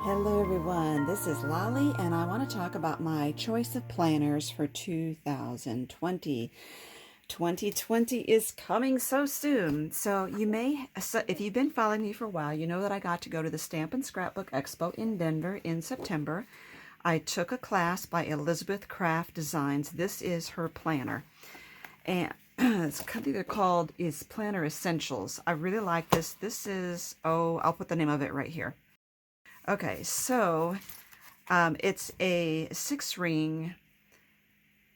Hello everyone, this is Lolly and I want to talk about my choice of planners for 2020. 2020 is coming so soon. So if you've been following me for a while, you know that I got to go to the Stamp and Scrapbook Expo in Denver in September. I took a class by Elizabeth Craft Designs. This is her planner. And it's either called Planner Essentials. I really like this. This is, I'll put the name of it right here. Okay, so it's a 6-ring.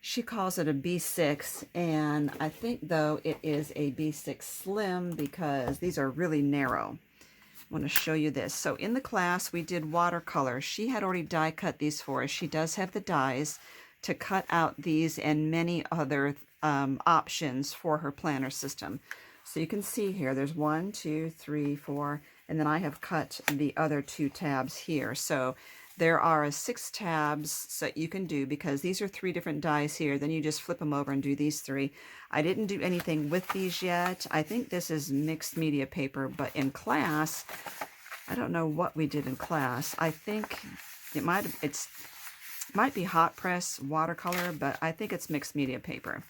She calls it a B6, and I think, though, it is a B6 Slim because these are really narrow. I want to show you this. So in the class, we did watercolor. She had already die cut these for us. She does have the dies to cut out these and many other options for her planner system. So you can see here, there's 1, 2, 3, 4, and then I have cut the other 2 tabs here. So there are 6 tabs that you can do because these are 3 different dies here. Then you just flip them over and do these 3. I didn't do anything with these yet. I think this is mixed media paper, but in class, I don't know what we did in class. I think it might be hot press watercolor, but I think it's mixed media paper.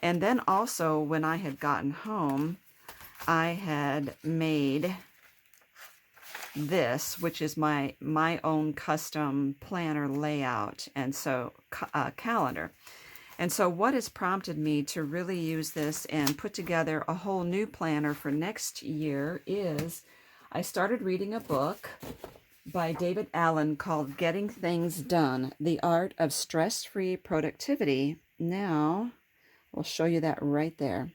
And then also, when I had gotten home, I had made this, which is my own custom planner layout, and so calendar. And so what has prompted me to really use this and put together a whole new planner for next year is I started reading a book by David Allen called Getting Things Done, The Art of Stress-Free Productivity. Now, we'll show you that right there.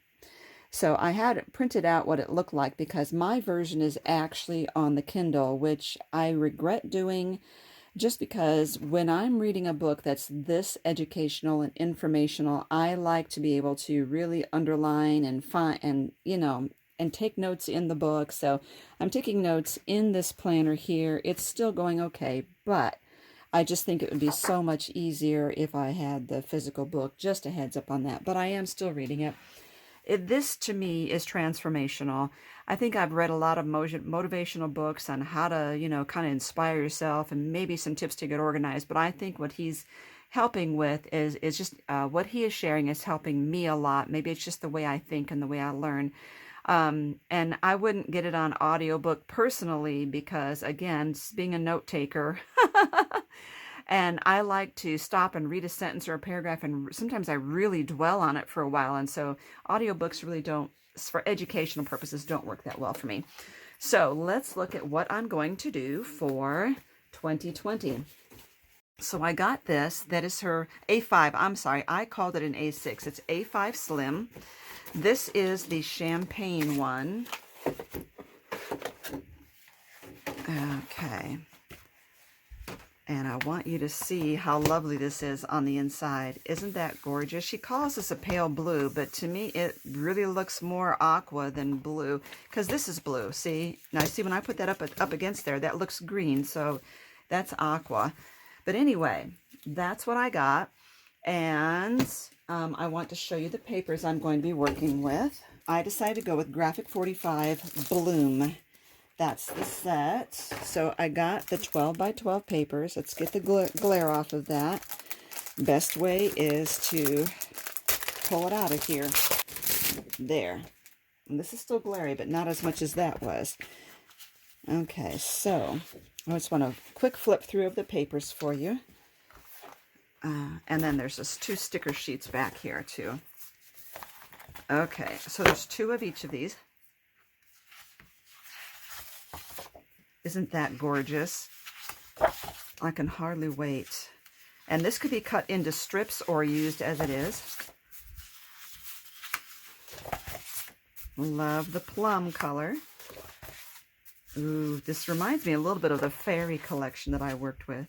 So I had printed out what it looked like because my version is actually on the Kindle, which I regret doing just because when I'm reading a book that's this educational and informational, I like to be able to really underline and find and take notes in the book. So I'm taking notes in this planner here. It's still going okay, but I just think it would be so much easier if I had the physical book. Just a heads up on that, but I am still reading it. This, to me, is transformational. I think I've read a lot of motivational books on how to, kind of inspire yourself and maybe some tips to get organized. But I think what he's helping with is just what he is sharing is helping me a lot. Maybe it's just the way I think and the way I learn. And I wouldn't get it on audiobook personally because, again, being a note taker, and I like to stop and read a sentence or a paragraph, and sometimes I really dwell on it for a while. And so audiobooks really don't, for educational purposes, don't work that well for me. So let's look at what I'm going to do for 2020. So I got this. That is her A5. I'm sorry, I called it an A6. It's A5 Slim. This is the champagne one. Okay. And I want you to see how lovely this is on the inside. Isn't that gorgeous? She calls this a pale blue, but to me it really looks more aqua than blue because this is blue. See? Now see when I put that up against there, that looks green, so that's aqua. But anyway, that's what I got. And I want to show you the papers I'm going to be working with. I decided to go with Graphic 45 Bloom. That's the set. So I got the 12 by 12 papers. Let's get the glare off of that. Best way is to pull it out of here. There. And this is still glary, but not as much as that was. Okay, so I just want a quick flip through of the papers for you. And then there's just 2 sticker sheets back here, too. Okay, so there's 2 of each of these. Isn't that gorgeous? I can hardly wait. And this could be cut into strips or used as it is. Love the plum color. Ooh, this reminds me a little bit of the fairy collection that I worked with.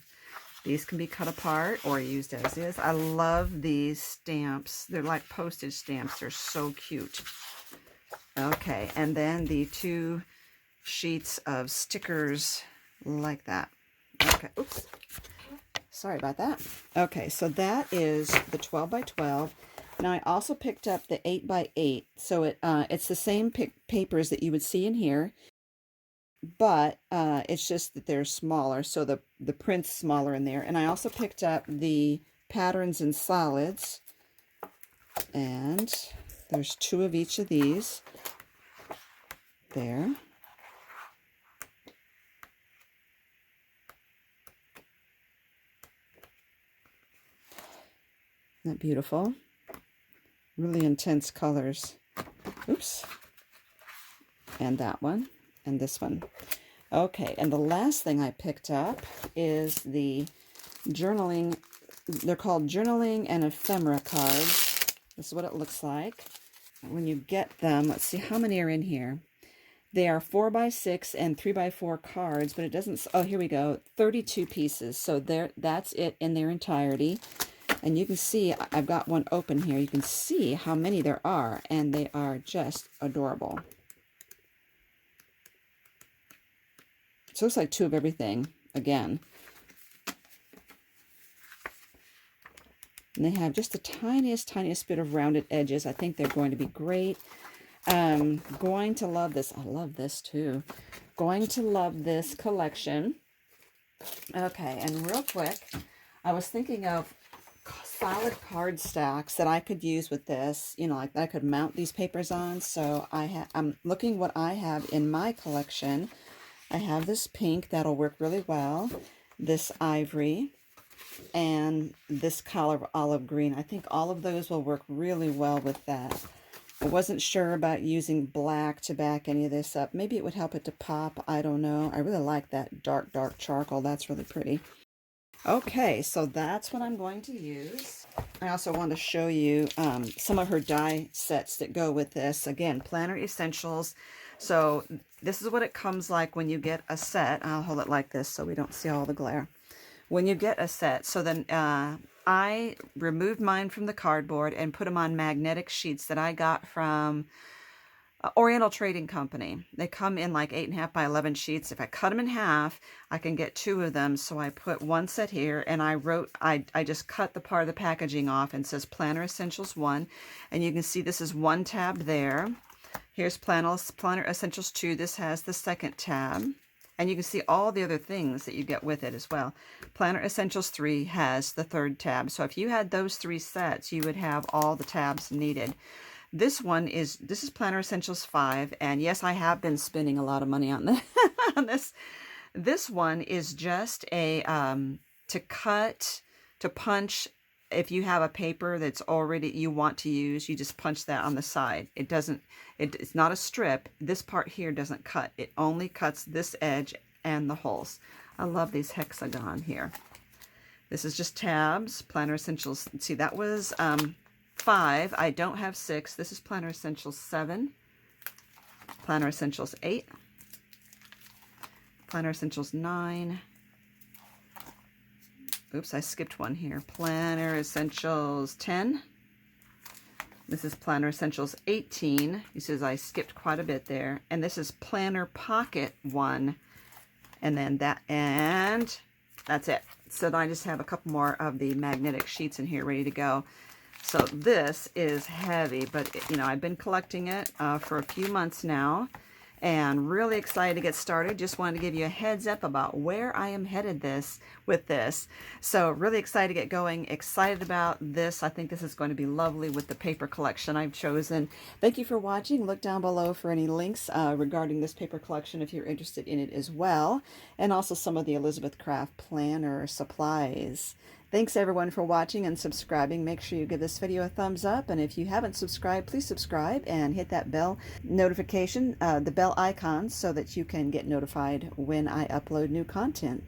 These can be cut apart or used as is. I love these stamps. They're like postage stamps. They're so cute. Okay, and then the 2 sheets of stickers like that. Okay, oops. Sorry about that. Okay, so that is the 12 by 12. Now I also picked up the 8 by 8. So it's the same papers that you would see in here. but it's just that they're smaller, so the print's smaller in there. And I also picked up the patterns in solids, and there's 2 of each of these there. Isn't that beautiful? Really intense colors. Oops. And that one, and this one. Okay, and the last thing I picked up is the journaling. They're called journaling and ephemera cards. This is what it looks like when you get them. Let's see how many are in here. They are 4x6 and 3x4 cards, but it doesn't. Oh, here we go. 32 pieces. So that's it in their entirety. And you can see I've got one open here. You can see how many there are, and they are just adorable. So it looks like 2 of everything again. And they have just the tiniest bit of rounded edges. I think they're going to be great. Going to love this. I love this too. Going to love this collection. Okay, and real quick, I was thinking of solid card stacks that I could use with this, you know, like that I could mount these papers on. So I'm looking what I have in my collection. I have this pink that'll work really well, this ivory, and this color olive green. I think all of those will work really well with that. I wasn't sure about using black to back any of this up. Maybe it would help it to pop. I don't know. I really like that dark charcoal. That's really pretty. Okay, so that's what I'm going to use. I also want to show you some of her die sets that go with this. Again, Planner Essentials. So this is what it comes like when you get a set. I'll hold it like this so we don't see all the glare. When you get a set, so then I removed mine from the cardboard and put them on magnetic sheets that I got from Oriental Trading Company. They come in like 8.5 by 11 sheets. If I cut them in half, I can get 2 of them. So I put one set here, and I just cut the part of the packaging off, and it says Planner Essentials 1. And you can see this is 1 tab there. Here's Planner Essentials 2. This has the 2nd tab. And you can see all the other things that you get with it as well. Planner Essentials 3 has the 3rd tab. So if you had those 3 sets, you would have all the tabs needed. This is Planner Essentials 5, and yes, I have been spending a lot of money on this. on this. This one is just a to punch. If you have a paper that's already you want to use, you just punch that on the side. It's not a strip. This part here doesn't cut. It only cuts this edge and the holes. I love these hexagon here. This is just tabs. Planner Essentials. See, that was 5. I don't have 6. This is Planner Essentials 7. Planner Essentials 8. Planner Essentials 9. Oops, I skipped one here. Planner Essentials 10. This is Planner Essentials 18. He says I skipped quite a bit there. And this is Planner Pocket 1. And then that's it. So I just have a couple more of the magnetic sheets in here ready to go. So this is heavy, but you know, I've been collecting it for a few months now, and really excited to get started. Just wanted to give you a heads up about where I am headed with this. So really excited to get going, excited about this. I think this is going to be lovely with the paper collection I've chosen. Thank you for watching. Look down below for any links regarding this paper collection if you're interested in it as well, and also some of the Elizabeth Craft planner supplies. Thanks everyone for watching and subscribing. Make sure you give this video a thumbs up, and if you haven't subscribed, please subscribe and hit that bell notification, the bell icon, so that you can get notified when I upload new content.